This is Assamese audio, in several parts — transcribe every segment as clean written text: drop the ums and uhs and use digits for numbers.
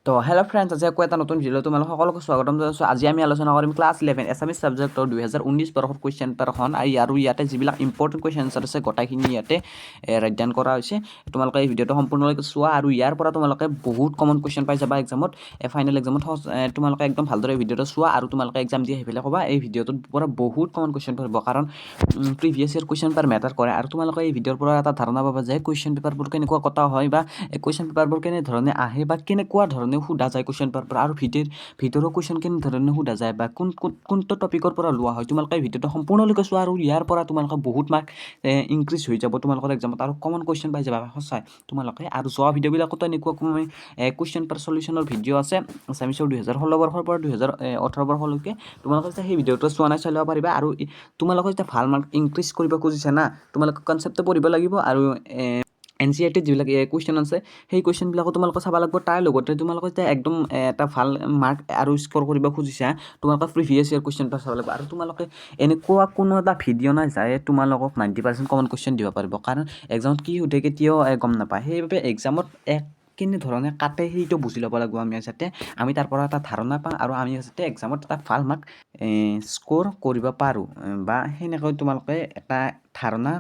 তো হেল্ল' ফ্ৰেণ্ডছ, আজি আকৌ এটা নতুন ভিডিঅ' তোমালোক সকলোকে স্বাগতম জনাইছোঁ। আজি আমি আলোচনা কৰিম ক্লাছ 11 এছামিছ ছাবজেক্টৰ 2019 বৰ্ষৰ কুৱেশ্যন পেপাৰখন আৰু ইয়াতে যিবিলাক ইম্পৰ্টেণ্ট কুৱেশ্যন আনচাৰ আছে গোটেইখিনি ইয়াতে ৰাইট কৰা হৈছে। তোমালোকে এই ভিডিঅ'টো সম্পূৰ্ণলৈকে চোৱা আৰু ইয়াৰ পৰা তোমালোকে বহুত কমন কুৱেশ্যন পাই যাবা এক্সামত, ফাইনেল এক্সামত। তোমালোকে একদম ভালদৰে ভিডিঅ'টো চোৱা আৰু তোমালোকে এক্সাম দি আহি পেলাই ক'বা এই ভিডিঅ'টোৰ পৰা বহুত কমন কুৱেশ্যন পাৰিব, কাৰণ previous year question paper matter কৰে। আৰু তোমালোকে এই ভিডিঅ'ৰ পৰা এটা ধাৰণা পাবা যে কুৱেশ্যন পেপাৰবোৰ কেনেকুৱা কটা হয়, বা কুৱেশ্যন পেপাৰবোৰ কেনেধৰণে আহে, বা কেনেকুৱা ধৰণে সোধা যায় কুৱেশ্যন পেপাৰ, আৰু ভিতৰৰ কুৱেশ্যন কেনেধৰণে সোধা যায়, বা কোনটো টপিকৰ পৰা লোৱা হয়। তোমালোকে ভিডিঅ'টো সম্পূৰ্ণলৈকে চোৱা আৰু ইয়াৰ পৰা তোমালোকে বহুত মাৰ্ক ইনক্ৰিজ হৈ যাব তোমালোকৰ এক্সামত, আৰু কমন কুৱেশ্যন পাই যাবা সঁচাই তোমালোকে। আৰু যোৱা ভিডিঅ'বিলাকতো এনেকুৱা কুৱেশ্যন পেপাৰ চলিউশ্যনৰ ভিডিঅ' আছে আছামিছৰ 2016 বৰ্ষৰ পৰা 2018 বৰ্ষলৈকে। তোমালোকে যেতিয়া সেই ভিডিঅ'টো চোৱা নাই চাই ল'ব পাৰিবা। আৰু তোমালোকে যেতিয়া ভাল মাৰ্ক ইনক্ৰিজ কৰিব খুজিছা না, তোমালোকে কনচেপ্টটো পঢ়িব লাগিব। আৰু NCERT-ত যিবিলাক কুৱেশ্যন আছে সেই কুৱেশ্যনবিলাকো তোমালোকে চাব লাগিব। তাৰ লগতে তোমালোকে যেতিয়া একদম এটা ভাল মাৰ্ক আৰু স্ক'ৰ কৰিব খুজিছা, তোমালোকে প্ৰিভিয়াছ ইয়াৰ কুৱেশ্যন পেপাৰ চাব লাগিব। আৰু তোমালোকে এনেকুৱা কোনো এটা ভিডিঅ' নাই যায় তোমালোকক 90% কমন কুৱেশ্যন দিব পাৰিব, কাৰণ এক্সামত কি সোধে কেতিয়াও গম নাপায়। সেইবাবে এক্সামত কেনেধৰণে কাটে সেইটো বুজি ল'ব লাগিব আমি, যাতে আমি তাৰ পৰা এটা ধাৰণা পাওঁ আৰু আমি যাতে এক্সামত এটা ভাল মাৰ্ক স্ক'ৰ কৰিব পাৰোঁ, বা সেনেকৈ তোমালোকে এটা ধাৰণা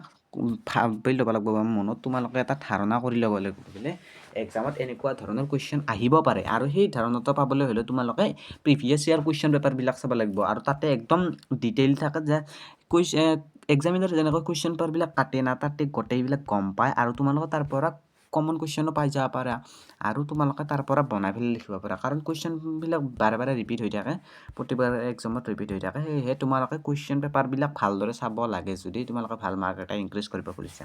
ভাবি ল'ব লাগিব মনত। তোমালোকে এটা ধাৰণা কৰি ল'ব লাগিব বোলে এক্সামত এনেকুৱা ধৰণৰ কুৱেশ্যন আহিব পাৰে, আৰু সেই ধাৰণাটো পাবলৈ হ'লে তোমালোকে প্ৰিভিয়াছ ইয়াৰ কুৱেশ্যন পেপাৰবিলাক চাব লাগিব। আৰু তাতে একদম ডিটেইল থাকে যে এক্সামিনাৰ যেনেকৈ কুৱেশ্যন পেপাৰবিলাক কাটে না, তাতে গোটেইবিলাক গম পায়, আৰু তোমালোকে তাৰ পৰা কমন কুৱেশ্যনো পাই যাব পাৰা, আৰু তোমালোকে তাৰ পৰা বনাই পেলাই লিখিব পাৰা। কাৰণ কুৱেশ্যনবিলাক বাৰে বাৰে ৰিপিট হৈ থাকে, প্ৰতিবাৰ এক্সামত ৰিপিট হৈ থাকে। সেয়েহে তোমালোকে কুৱেশ্যন পেপাৰবিলাক ভালদৰে চাব লাগে যদি তোমালোকে ভাল মাৰ্ক এটা ইনক্ৰিজ কৰিব খুজিছা।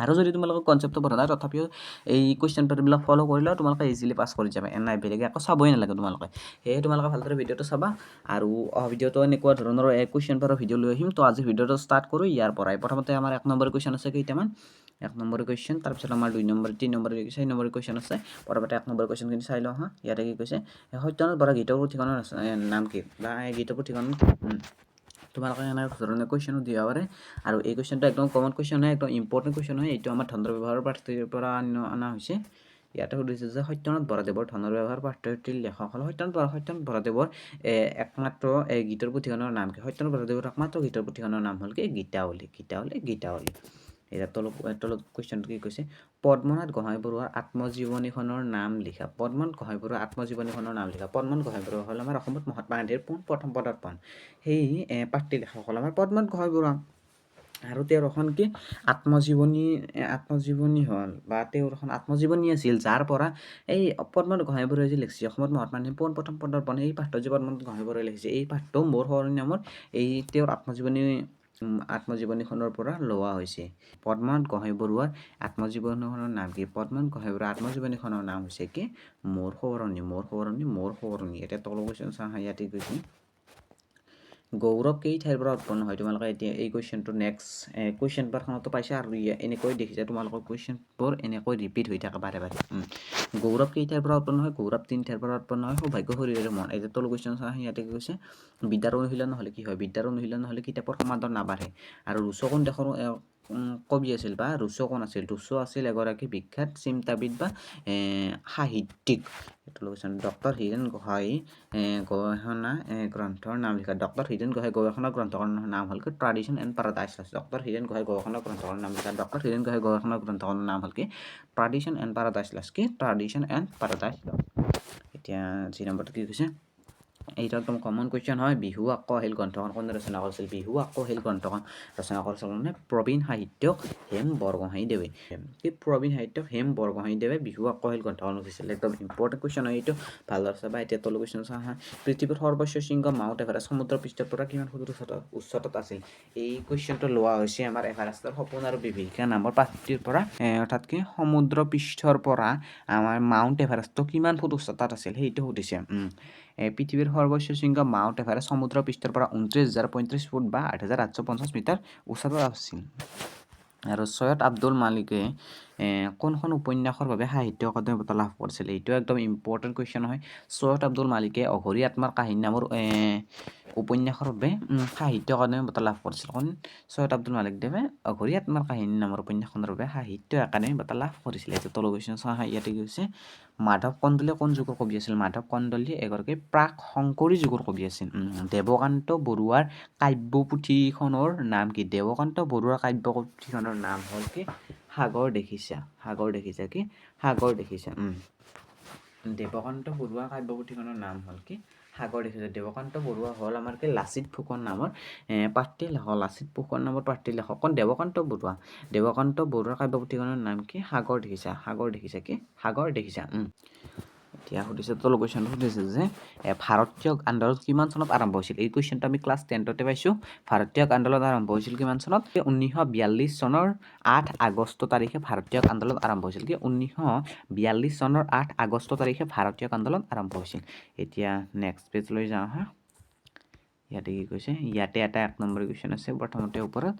আৰু যদি তোমালোকে কনচেপ্টটো পঢ়া নাই তথাপিও এই কুৱেশ্যন পেপাৰবিলাক ফ'ল' কৰিলেও তোমালোকে ইজিলি পাছ কৰি যাবা। নাই বেলেগ একো চাবই নালাগে তোমালোকে। সেয়ে তোমালোকে ভালদৰে ভিডিঅ'টো চাবা। আৰু ভিডিঅ'টো এনেকুৱা ধৰণৰ কুৱেশ্যন পেপাৰৰ ভিডিঅ' লৈ আহিম। তো আজি ভিডিঅ'টো ষ্টাৰ্ট কৰোঁ ইয়াৰ পৰাই। প্ৰথমতে আমাৰ 1 নম্বৰ কুৱেশ্যন আছে কেইটামান, 1 নম্বৰ কুৱেশ্যন, তাৰপিছত আমাৰ 2 নম্বৰ, 3 নম্বৰ, 4 নম্বৰ কুৱেশ্যন আছে। প্ৰথমতে 1 নম্বৰ কুৱেশ্যনখিনি চাই লওঁ হা। ইয়াতে কি কৈছে, সত্যনাথ বৰা গীতপুৰ ঠিকনাৰ নাম কি, বা গীতপুৰ ঠিকনা তোমালোকে এনেধৰণে কুৱেশ্যনো দিব পাৰে। আৰু এই কুৱেশ্যনটো একদম কমন কুৱেশ্যন হয়, একদম ইম্পৰ্টেণ্ট কুৱেশ্যন হয়। এইটো আমাৰ ধন্দ্ৰ ব্যৱহাৰৰ পাঠ্যৰ পৰা অনা হৈছে। ইয়াতে সুধিছে যে সত্যনাথ বৰাদেৱৰ ধনৰ ব্যৱহাৰ পাঠ্যটিৰ লেখক হ'ল সত্যনাথ বৰাদেৱৰ একমাত্ৰ গীতৰ পুথিখনৰ নাম কি? সত্যনাথ বৰাদেৱৰ একমাত্ৰ গীতৰ পুথিখনৰ নাম হ'ল কি? গীতাৱলী। এতিয়া তলত কুৱেশ্যনটো কি কৈছে, পদ্মনাথ গোহাঁই বৰুৱাৰ আত্মজীৱনীখনৰ নাম লিখা। পদ্মনাথ গোহাঁই বৰুৱাৰ আত্মজীৱনীখনৰ নাম লিখা। পদ্মনাথ গোহাঁই বৰুৱা হ'ল আমাৰ অসমত মহাত্মা গান্ধীৰ প্ৰথম পদাৰ্পণ। সেই পাঠটিৰ লেখক হ'ল আমাৰ পদ্মনাথ গোহাঁই বৰুৱা। আৰু তেওঁৰ এখন কি আত্মজীৱনী হ'ল, বা তেওঁৰ এখন আত্মজীৱনী আছিল, যাৰ পৰা এই পদ্মনাথ গোহাঁই বৰুৱাই যে লিখিছে অসমত মহাত্মা গান্ধীৰ প্ৰথম পদাৰ্পণ, এই পাঠটো যে পদ্মনাথ গোহাঁই বৰুৱাই লিখিছে, এই পাঠটো মোৰ সলনি নামৰ এই তেওঁৰ আত্মজীৱনীখনৰ পৰা লোৱা হৈছে। পদ্মনাথ গোহাঁই বৰুৱাৰ আত্মজীৱনীখনৰ নাম কি? পদ্মনাথ গোহাঁই বৰুৱাৰ আত্মজীৱনীখনৰ নাম হৈছে কি? মোৰ সোঁৱৰণী। এতিয়া তলৰ কুৱেশ্যন চাওঁ, ইয়াতে কৈছে গৌৰৱ কেই ঠাইৰ পৰা উৎপন্ন হয়? তোমালোকে এতিয়া এই কুৱেশ্যনটো নেক্সট কুৱেশ্যন পেপাৰখনতো পাইছা, আৰু এনেকৈ দেখিছা তোমালোকৰ কুৱেশ্যনবোৰ এনেকৈ ৰিপিট হৈ থাকে বাৰে বাৰে। গৌৰৱ কেই ঠাইৰ পৰা উৎপন্ন হয়? গৌৰৱ 3 ঠাইৰ পৰা উৎপন্ন হয়। সৌভাগ্য শৰীৰেৰে মন। এতিয়া তলৰ কুৱেশ্যন চাওঁ, ইয়াতে কি কৈছে, বিদ্যাৰ অনুশীলন নহ'লে কি হয়? বিদ্যাৰ অনুশীলন নহ'লে কিতাপৰ সমাদৰ নাবাঢ়ে। আৰু ৰুছ' কোন দেশৰ কবি আছিল, বা ৰুছ' কোন আছিল? ৰুছ' আছিল এগৰাকী বিখ্যাত চিন্তাবিদ বা সাহিত্যিক। ডক্টৰ হীৰেণ গোহাঁই গৱেষণা গ্ৰন্থৰ নাম লিখা। ডক্টৰ হীৰেণ গোহাঁই গৱেষণা গ্ৰন্থখনৰ নাম হ'ল কি? Tradition and paradise lost. Doctor Hiren Gohain গৱেষণা গ্ৰন্থখনৰ নাম লিখা। ডক্টৰ হীৰেণ গোহাঁই গৱেষণা গ্ৰন্থখনৰ নাম হ'ল কি? Tradition and paradise lost. কি? Tradition and paradise lost. এতিয়া 3 নম্বৰটো কি কৈছে, এইটো একদম কমন কুৱেশ্যন হয়। বিহু আকৌ আহিল গ্ৰন্থখন কোনে ৰচনা কৰিছিল? বিহু আকৌ আহিল গ্ৰন্থখন ৰচনা কৰিছিল মানে প্ৰবীণ সাহিত্যক হেম বৰগোহাঁইদেৱে। প্ৰবীণ সাহিত্যক হেম বৰগোহাঁইদেৱে বিহু আকৌ আহিল গ্ৰন্থখন লিখিছিল। একদম ইম্পৰ্টেণ্ট কুৱেশ্যন হয় এইটো, ভালদৰে চাবা। এতিয়া তলৰ কুৱেশ্যন চাওঁ হা। পৃথিৱীৰ সৰ্বোচ্চ শৃংগ মাউণ্ট এভাৰেষ্ট সমুদ্ৰ পৃষ্ঠৰ পৰা কিমান ফুট উচ্চতাত আছিল? এই কুৱেশ্যনটো লোৱা হৈছে আমাৰ এভাৰেষ্টৰ সপোন আৰু বিভীষিকা নামৰ পাঠটিৰ পৰা। অৰ্থাৎ কি, সমুদ্ৰ পৃষ্ঠৰ পৰা আমাৰ মাউণ্ট এভাৰেষ্টটো কিমান ফুট উচ্চতাত আছিল সেইটো সুধিছে। পৃথিৱীৰ সৰ্বোচ্চ শৃংগ মাউণ্ট এভাৰেষ্ট সমুদ্ৰ পৃষ্ঠৰ পৰা 29,035 ফুট বা 8,850 মিটাৰ উচ্চতাত আছিল। আৰু সৈয়দ আব্দুল মালিকে কোনখন উপন্যাসৰ বাবে সাহিত্য অকাডেমি বঁটা লাভ কৰিছিল এইটো একদম ইম্পৰ্টেণ্ট কুৱেশ্যন হয় সৈয়দ আব্দুল মালিকে অঘৰী আত্মাৰ কাহিনী নামৰ উপন্যাসৰ বাবে সাহিত্য অকাডেমি বঁটা লাভ কৰিছিল কোন সৈয়দ আব্দুল মালিক দেৱে অঘৰী আত্মাৰ কাহিনী নামৰ উপন্যাসখনৰ বাবে সাহিত্য একাডেমি বঁটা লাভ কৰিছিল এতিয়া তলৰ কুৱেশ্যন চাওঁ ইয়াতে কি হৈছে মাধৱ কন্দলীয়ে কোন যুগৰ কবি আছিল মাধৱ কন্দলী এগৰাকী প্ৰাক শংকৰী যুগৰ কবি আছিল দেৱকান্ত বৰুৱাৰ কাব্যপুথিখনৰ নাম কি দেৱকান্ত বৰুৱাৰ কাব্যপুথিখনৰ নাম হ'ল কি সাগৰ দেখিছা কি সাগৰ দেখিছা দেৱকান্ত বৰুৱা কাব্যপুথিখনৰ নাম হ'ল কি সাগৰ দেখিছা দেৱকান্ত বৰুৱা হ'ল আমাৰ কি লাচিত ফুকন নামৰ পাঠ্য লেখক লাচিত ফুকন নামৰ পাঠ্য লেখক কোন দেৱকান্ত বৰুৱাৰ কাব্যপুথিখনৰ নাম কি সাগৰ দেখিছা কি সাগৰ দেখিছা এতিয়া সুধিছে তলৰ কুৱেশ্যনটো সুধিছে যে ভাৰতীয় আন্দোলন কিমান চনত আৰম্ভ হৈছিল এই কুৱেশ্যনটো আমি ক্লাছ 10তে পাইছোঁ ভাৰতীয় আন্দোলন আৰম্ভ হৈছিল কিমান চনত 1942 চনৰ 8 আগষ্ট তাৰিখে ভাৰতীয় আন্দোলন আৰম্ভ হৈছিল কি 1942 চনৰ 8 আগষ্ট তাৰিখে ভাৰতীয় আন্দোলন আৰম্ভ হৈছিল এতিয়া নেক্সট পেজলৈ যাওঁ হা ইয়াতে কি কৈছে ইয়াতে এটা 1 নম্বৰ কুৱেশ্যন আছে প্ৰথমতে ওপৰত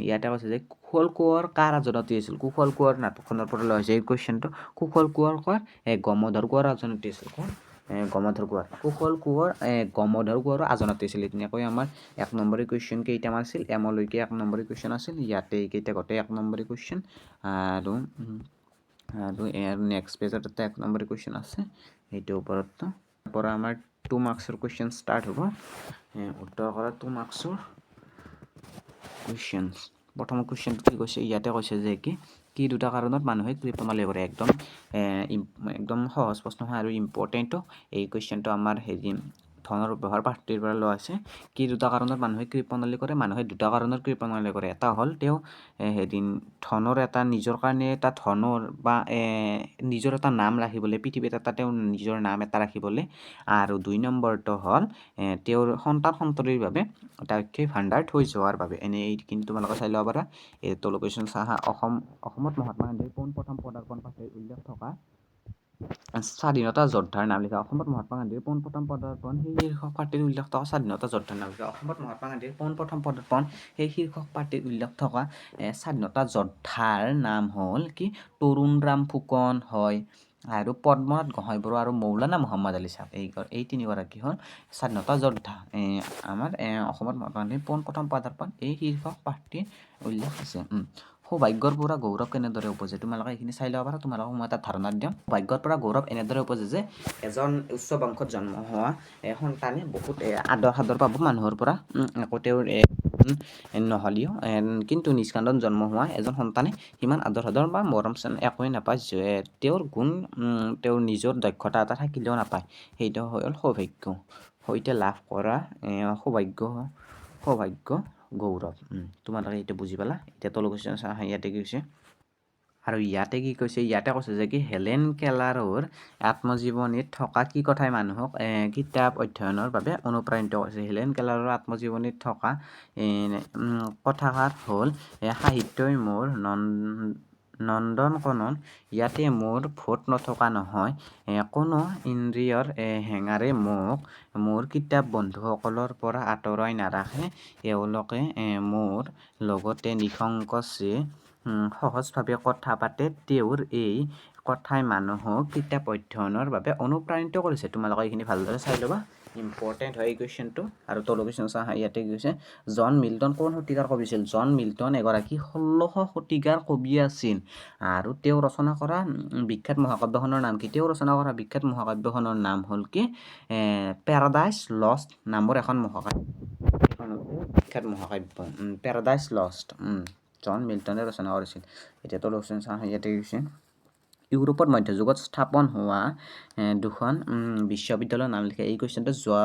ইয়াতে কৈছে যে কুশল কোঁৱৰ কাৰ ৰাজধানী আছিল কুশল কোঁৱৰ নাটকখনৰ পৰা লোৱা হৈছে এই কুৱেশ্যনটো কুশল কোঁৱৰ কৰ গমধৰ কোঁৱৰ ৰাজধানী আছিল কোন গমধৰ কোঁৱৰ কুশল কোঁৱৰ গমধৰ কোঁৱৰৰ আজনতি আছিল তেনেকৈ আমাৰ 1 নম্বৰ কুৱেশ্যন কেইটামান আছিল এমলৈকে 1 নম্বৰ কুৱেশ্যন আছিল ইয়াতে এইকেইটা গোটেই 1 নম্বৰ কুৱেশ্যন আৰু নেক্সট পেজত এটা 1 নম্বৰ কুৱেশ্যন আছে এইটো ওপৰত পৰা আমাৰ 2 মাৰ্কছৰ কুৱেশ্যন ষ্টাৰ্ট হ'ব উত্তৰ কৰা 2 মাৰ্কছৰ কুৱেশ্যন প্ৰথম কুৱেশ্যনটো কি কৈছে ইয়াতে কৈছে যে কি দুটা কাৰণত মানুহে কৃপণালি কৰে একদম সহজ প্ৰশ্ন হয় আৰু ইম্পৰ্টেণ্টো এই কুৱেশ্যনটো আমাৰ ধনৰ ব্যৱহাৰ পাঠটিৰ পৰা লোৱা হৈছে কি দুটা কাৰণত মানুহে কৃপণালি কৰে মানুহে দুটা কাৰণত কৃপণালি কৰে এটা হ'ল তেওঁ ধনৰ এটা নিজৰ কাৰণে এটা ধনৰ বা নিজৰ এটা নাম ৰাখিবলৈ পৃথিৱীত এটা তেওঁৰ নিজৰ নাম এটা ৰাখিবলৈ আৰু 2 নম্বৰটো হ'ল তেওঁৰ সন্ততিৰ বাবে এটা অক্ষয় ভাণ্ডাৰ থৈ যোৱাৰ বাবে এই কিন্তু তোমালোকে চাই ল'ব পাৰা এই তলৰ কুৱেশ্যন চাহা অসমত মহাত্মা গান্ধীৰ পোনপ্ৰথম পদাৰ্পণ পাঠত উল্লেখ থকা স্বাধীনতা যোদ্ধাৰ নাম লিখা অসমত মহাত্মা গান্ধীৰ পোনপ্ৰথম পদাৰ্পণ সেই শীৰ্ষক পাৰ্টিৰ উল্লেখ থকা স্বাধীনতা যোদ্ধাৰ নাম লিখা অসমত মহাত্মা গান্ধীৰ পোনপ্ৰথম পদাৰ্পণ সেই শীৰ্ষক পাৰ্টিৰ উল্লেখ থকা স্বাধীনতা যোদ্ধাৰ নাম হ'ল কি তৰুণৰাম ফুকন হয় আৰু পদ্মনাথ গোহাঁই বৰুৱা আৰু মৌলানা মোহাম্মদ আলী চাহাব এই তিনিগৰাকী হ'ল স্বাধীনতা যোদ্ধা আমাৰ অসমত মহাত্মা গান্ধীৰ পোনপ্ৰথম পদাৰ্পণ এই শীৰ্ষক পাঠটিৰ উল্লেখ আছে সৌভাগ্যৰ পৰা গৌৰৱ কেনেদৰে উপজে তোমালোকে এইখিনি চাই ল'ব পাৰা তোমালোকক মই এটা ধাৰণা দিম সৌভাগ্যৰ পৰা গৌৰৱ এনেদৰে উপজে যে এজন উচ্চ বংশত জন্ম হোৱা সন্তানে বহুত আদৰ সাদৰ পাব মানুহৰ পৰা আকৌ তেওঁৰ নহ'লেও কিন্তু নিষ্কান্দন জন্ম হোৱা এজন সন্তানে সিমান আদৰ সাদৰ বা মৰম চেনেহ একোৱে নাপায় তেওঁৰ গুণ তেওঁৰ নিজৰ দক্ষতা এটা থাকিলেও নাপায় সেইটো হ'ল সৌভাগ্য সৈতে লাভ কৰা সৌভাগ্য গৌৰৱ তোমালোকে এইটো বুজি পালা এতিয়া তলৰ কুৱেশ্যন ইয়াতে কি কৈছে আৰু ইয়াতে কি কৈছে ইয়াতে কৈছে যে কি হেলেন কেলাৰৰ আত্মজীৱনীত থকা কি কথাই মানুহক কিতাপ অধ্যয়নৰ বাবে অনুপ্ৰাণিত কৰিছে হেলেন কেলাৰৰ আত্মজীৱনীত থকা কথাষাৰ হ'ল সাহিত্যই মোৰ নন্দনকনন ইয়াতে মোৰ ভোট নথকা নহয় কোনো ইন্দ্ৰিয়ৰ হেঙাৰে মোক মোৰ কিতাপ বন্ধুসকলৰ পৰা আঁতৰাই নাৰাখে এওঁলোকে মোৰ লগতে নিসংকোচে সহজভাৱে কথা পাতে তেওঁৰ এই কথাই মানুহক কিতাপ অধ্যয়নৰ বাবে অনুপ্ৰাণিত কৰিছে তোমালোকে এইখিনি ভালদৰে চাই ল'বা ইম্পৰ্টেণ্ট হয় এই কুৱেশ্যনটো আৰু তলৰ কুৱেশ্যন চাহ ইয়াতে কি কৈছে জন মিল্টন কোন শতিকাৰ কবি আছিল জন মিল্টন এগৰাকী 16শ শতিকাৰ কবি আছিল আৰু তেওঁ ৰচনা কৰা বিখ্যাত মহাকাব্যখনৰ নাম কি তেওঁ ৰচনা কৰা বিখ্যাত মহাকাব্যখনৰ নাম হ'ল কি পেৰাডাইজ লষ্ট নামৰ এখন মহাকাব্য বিখ্যাত মহাকাব্য পেৰাডাইজ লষ্ট জন মিল্টনে ৰচনা কৰিছিল এতিয়া তলৰ কুৱেশ্যন চাওঁ ইয়াতে কৈছে ইউৰোপত মধ্যযুগত স্থাপন হোৱা দুখন বিশ্ববিদ্যালয়ৰ নাম লিখে এই কুৱেশ্যনটো যোৱা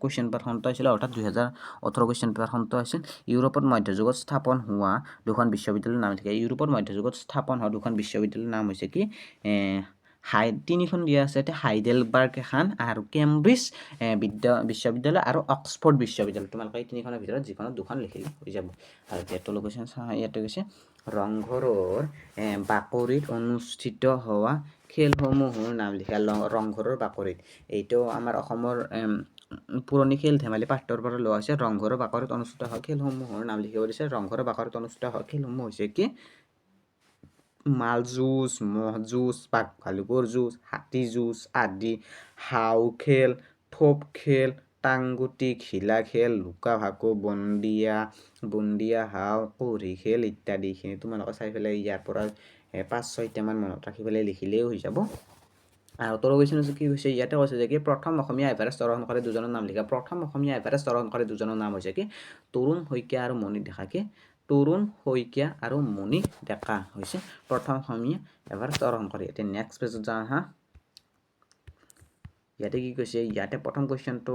কুৱেশ্যন পেপাৰখনত হৈছিল অৰ্থাৎ 2018 কুৱেশ্যন পেপাৰখনত হৈছিল ইউৰোপত মধ্যযুগত স্থাপন হোৱা দুখন বিশ্ববিদ্যালয়ৰ নাম লিখে ইউৰোপত মধ্যযুগত স্থাপন হোৱা দুখন বিশ্ববিদ্যালয়ৰ নাম হৈছে কি তিনিখন দিয়া আছে হাইডেলবাৰ্গ এখন আৰু কেম্ব্ৰিজ বিশ্ববিদ্যালয় আৰু অক্সফৰ্ড বিশ্ববিদ্যালয় তোমালোকে এই তিনিখনৰ ভিতৰত যিকোনো দুখন লিখিলে হৈ যাব আৰু তলৰ কুৱেশ্যন ইয়াতে কৈছে ৰংঘৰৰ বাকৰিত অনুষ্ঠিত হোৱা খেলসমূহৰ নাম লিখা ৰংঘৰৰ বাকৰিত এইটো আমাৰ অসমৰ পুৰণি খেল ধেমালি পাঠৰ পৰা লোৱা হৈছে ৰংঘৰৰ বাকৰিত অনুষ্ঠিত হোৱা খেলসমূহৰ নাম লিখিব দিছে ৰংঘৰৰ বাকৰিত অনুষ্ঠিত হোৱা খেলসমূহ হৈছে কি মাল যুঁজ, মহ যুঁজ, বাঘ ভালুকৰ যুঁজ, হাতী যুঁজ আদি, হাও খেল, থোপ খেল, টাংগুটি, ঘিলা খেল, লুকা ভাকু, বুন্দিয়া হাও, কৌৰি খেল ইত্যাদি। এইখিনি তোমালোকে চাই পেলাই ইয়াৰ পৰা 5-6টামান মনত ৰাখি পেলাই লিখিলেই হৈ যাব। আৰু তলৰ কুৱেশ্যন কি কৈছে, ইয়াতে কৈছে যে কি প্ৰথম অসমীয়া এভাৰেষ্ট আৰোহণ কৰে দুজনৰ নাম লিখা। প্ৰথম অসমীয়া এভাৰেষ্ট আৰোহণ কৰে দুজনৰ নাম হৈছে কি তৰুণ শইকীয়া আৰু মণি ডেকা। কি তৰুণ শইকীয়া আৰু মণি ডেকা হৈছে প্ৰথম অসমীয়া এভাৰেষ্ট আৰোহণ কৰে। এতিয়া নেক্সট পেজত যাওঁ আহা। ইয়াতে কি কৈছে, ইয়াতে প্ৰথম কুৱেশ্যনটো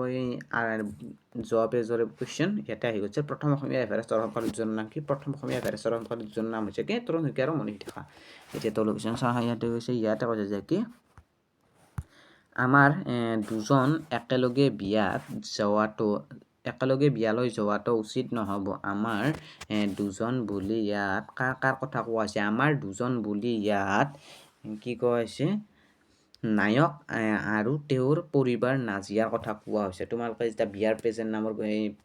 যোৱা পেজৰ কুৱেশ্যন ইয়াতে আহি গৈছে। প্ৰথম অসমীয়া এভাৰেষ্ট আৰোহণ কৰা দুজনৰ নাম কি? প্ৰথম অসমীয়া এভাৰেষ্ট আৰোহণ কৰা দুজনৰ নাম হৈছে কি তৰুণ শইকীয়া আৰু মণি ডেকা। এতিয়া তলৰ কুৱেশ্যন চাওঁ আহা। ইয়াতে কৈছে, ইয়াতে কৈছে যে কি আমাৰ দুজন একেলগে বিয়ালৈ যোৱাটো উচিত নহ'ব। আমাৰ দুজন বুলি ইয়াত কাৰ কথা কোৱা হৈছে? আমাৰ দুজন বুলি ইয়াত কি কোৱা হৈছে? নায়ক আৰু তেওঁৰ পৰিবাৰ নাজিয়াৰ কথা কোৱা হৈছে। তোমালোকে যেতিয়া বিয়াৰ প্ৰেজেণ্ট নামৰ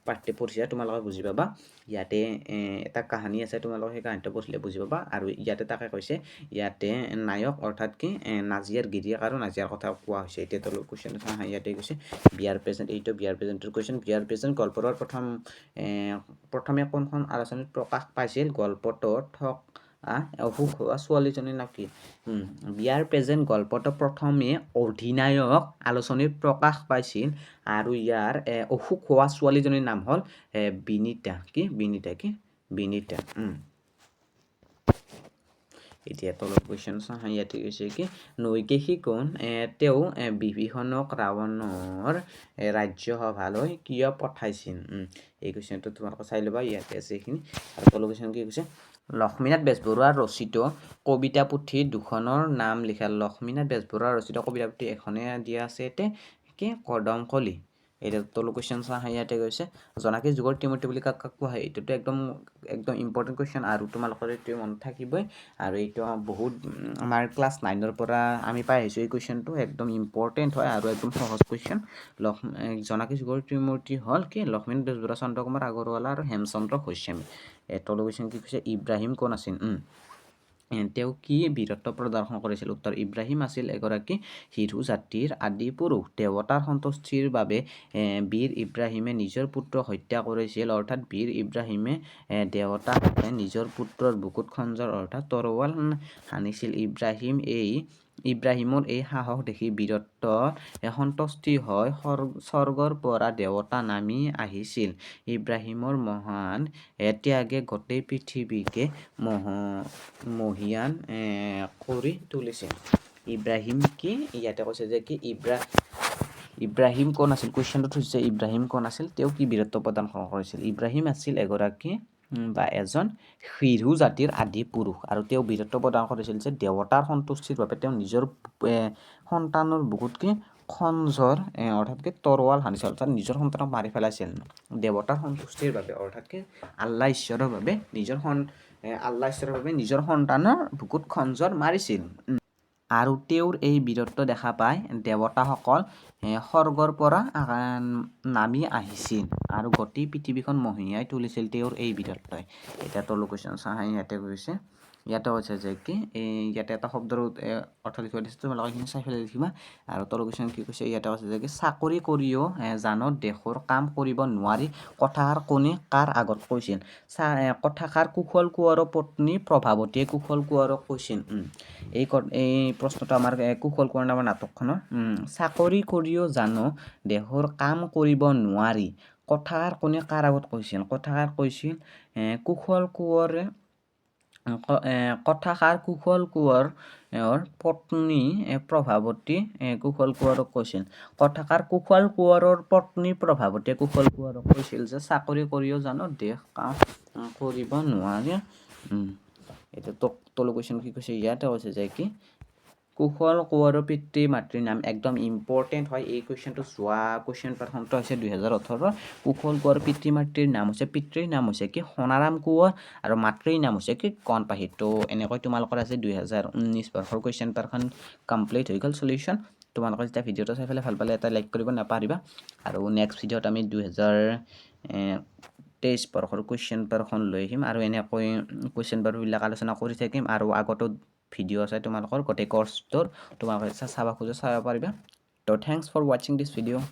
পাঠটো পঢ়িছা তোমালোকে বুজি পাবা। ইয়াতে এটা কাহিনী আছে, তোমালোকে সেই কাহিনীটো পঢ়িলে বুজি পাবা। আৰু ইয়াতে তাকে কৈছে, ইয়াতে নায়ক অৰ্থাৎ কি নাজিয়াৰ গিৰিয়েক আৰু নাজিয়াৰ কথা কোৱা হৈছে। এতিয়া তলৰ কুৱেশ্যন ইয়াতে কৈছে বিয়াৰ প্ৰেজেণ্ট, এইটো বিয়াৰ প্ৰেজেণ্টৰ কুৱেশ্যন। বিয়াৰ প্ৰেজেণ্ট গল্পটোৰ প্ৰথমে কোনখন আলোচনীত প্ৰকাশ পাইছিল? গল্পটোত অসুখ হোৱা ছোৱালীজনীৰ নাম কি? বিয়াৰ প্ৰেজেণ্ট গল্পটো প্ৰথমে অধিনায়ক আলোচনীত প্ৰকাশ পাইছিল আৰু ইয়াৰ অসুখ হোৱা ছোৱালীজনীৰ নাম হ'ল বিনীতা। বিনীতা। এতিয়া তলত কুৱেশ্যন চাওঁ। ইয়াতে কৈছে কি নৈকেশী কোন? তেওঁ বিভীষণক ৰাৱণৰ ৰাজ্যসভালৈ কিয় পঠাইছিল? এই কুৱেশ্যনটো তোমালোকে চাই ল'বা, ইয়াতে আছে এইখিনি। আৰু তলৰ কুৱেশ্যন কি কৈছে, লক্ষ্মীনাথ বেজবৰুৱাৰ ৰচিত কবিতা পুথি দুখনৰ নাম লিখা। লক্ষ্মীনাথ বেজবৰুৱাৰ ৰচিত কবিতা পুথি এখনে দিয়া আছে ইয়াতে কি কদমকলি। এতিয়া তলৰ কুৱেশ্যন চাওঁ। ইয়াতে কৈছে জোনাকী যুগৰ ত্ৰিমূৰ্তি বুলি কাক কোৱা হয়? এইটোতো একদম ইম্পৰ্টেণ্ট কুৱেশ্যন আৰু তোমালোকৰ এইটো মনত থাকিবই। আৰু এইটো বহুত আমাৰ ক্লাছ 9ৰ পৰা আমি পাই আহিছোঁ। এই কুৱেশ্যনটো একদম ইম্পৰ্টেণ্ট হয় আৰু একদম সহজ কুৱেশ্যন। জোনাকী যুগৰ ত্ৰিমূৰ্তি হ'ল কি লক্ষ্মীনাথ বেজবৰুৱা, চন্দ্ৰকুমাৰ আগৰৱালা আৰু হেমচন্দ্ৰ গোস্বামী। তলৰ কুৱেশ্যন কি কৈছে, ইব্ৰাহিম কোন আছিল? তেওঁ কি বীৰত্ব প্ৰদৰ্শন কৰিছিল? উত্তৰ, ইব্ৰাহিম আছিল এগৰাকী হিৰো জাতিৰ আদি পুৰুষ। দেৱতাৰ সন্তুষ্টিৰ বাবে বীৰ ইব্ৰাহিমে নিজৰ পুত্ৰক হত্যা কৰিছিল। অৰ্থাৎ বীৰ ইব্ৰাহিমে দেৱতাক নিজৰ পুত্ৰৰ বুকুত খঞ্জৰ অৰ্থাৎ তৰোৱাল হানিছিল। ইব্ৰাহিমৰ এই সাহস দেখি বীৰত্বৰ সন্তুষ্টি হৈ স্বৰ্গৰ পৰা দেৱতা নামি আহিছিল। ইব্ৰাহিমৰ মহান ত্যাগে গোটেই পৃথিৱীকে মহীয়ান কৰি তুলিছিল। ইব্ৰাহিম কি? ইয়াতে কৈছে যে কি ইব্ৰাহিম কোন আছিল? কুৱেশ্যনটোত হৈছে ইব্ৰাহিম কোন আছিল? তেওঁ কি বীৰত্ব প্ৰদৰ্শন কৰিছিল? ইব্ৰাহিম আছিল এগৰাকী বা এজন হিৰো জাতিৰ আদি পুৰুষ আৰু তেওঁ বীৰত্ব প্ৰদান কৰিছিল যে দেৱতাৰ সন্তুষ্টিৰ বাবে তেওঁ নিজৰ সন্তানৰ বুকুত কি খঞ্জৰ অৰ্থাৎ কি তৰোৱাল হানিছিল। অৰ্থাৎ নিজৰ সন্তানক মাৰি পেলাইছিল দেৱতাৰ সন্তুষ্টিৰ বাবে। অৰ্থাৎ কি আল্লাহ ঈশ্বৰৰ বাবে নিজৰ সন্তানৰ বুকুত খঞ্জৰ মাৰিছিল। আৰু তেওঁৰ এই বীৰত্ব দেখা পাই দেৱতাসকল স্বৰ্গৰ পৰা নামি আহিছিল আৰু গোটেই পৃথিৱীখন মহিয়াই তুলিছিল তেওঁৰ এই বীৰত্বই। এতিয়া তলৰ কুৱেশ্যন চাওঁ। ইয়াতে কৈছে যে কি ইয়াতে এটা শব্দৰ অৰ্থ লিখিব দিছে, তোমালোকে এইখিনি চাই পেলাই লিখিবা। আৰু তলৰ কুৱেশ্যন কি কৈছে, ইয়াতে কৈছে যে কি চাকৰি কৰিও জানো দেশৰ কাম কৰিব নোৱাৰি কথাষাৰ কোনে কাৰ আগত কৈছিল? কথাষাৰ কুশল কোঁৱৰৰ পত্নী প্ৰভাৱতীয়ে কুশল কোঁৱৰক কৈছিল। এই প্ৰশ্নটো আমাৰ কুশল কোঁৱৰ নামৰ নাটকখনৰ। চাকৰি কৰিও জানো দেশৰ কাম কৰিব নোৱাৰি কথাষাৰ কোনে কাৰ আগত কৈছিল? কথাষাৰ কৈছিল কুশল কোঁৱৰে। কথাষাৰ কুশল কোঁৱৰৰ পত্নী প্ৰভাৱতী কুশল কোঁৱৰক কৈছিল। কথাষাৰ কুশল কোঁৱৰৰ পত্নী প্ৰভাৱতীয়ে কুশল কোঁৱৰক কৈছিল যে চাকৰি কৰিও জানো দেশ কাম কৰিব নোৱাৰি। এতিয়া তলৰ কুৱেশ্যন কি কৈছে, ইয়াতে কৈছে যে কি কুশল কোঁৱৰৰ পিতৃ মাতৃৰ নাম। একদম ইম্পৰ্টেণ্ট হয় এই কুৱেশ্যনটো। যোৱা কুৱেশ্যন পেপাৰখনটো হৈছে 2018। কুশল কোঁৱৰৰ পিতৃ মাতৃৰ নাম হৈছে, পিতৃৰ নাম হৈছে কি সোণাৰাম কোঁৱৰ আৰু মাতৃৰ নাম হৈছে কি কণপাহী। তো এনেকৈ তোমালোকৰ আজি 2019 বৰ্ষৰ কুৱেশ্যন পেপাৰখন কমপ্লিট হৈ গ'ল চলিউশ্যন। তোমালোকে যেতিয়া ভিডিঅ'টো চাই পেলাই ভাল পালে এটা লাইক কৰিব নাপাহৰিবা। আৰু নেক্সট ভিডিঅ'ত আমি 2023 বৰ্ষৰ কুৱেশ্যন পেপাৰখন লৈ আহিম আৰু এনেকৈ কুৱেশ্যন পেপাৰবিলাক আলোচনা কৰি থাকিম। আৰু আগতো ভিডিঅ' আছে তোমালোকৰ গোটেই কোৰ্সটোৰ তোমালোকে চাব খোজা চাব পাৰিবা তো thanks for watching this video'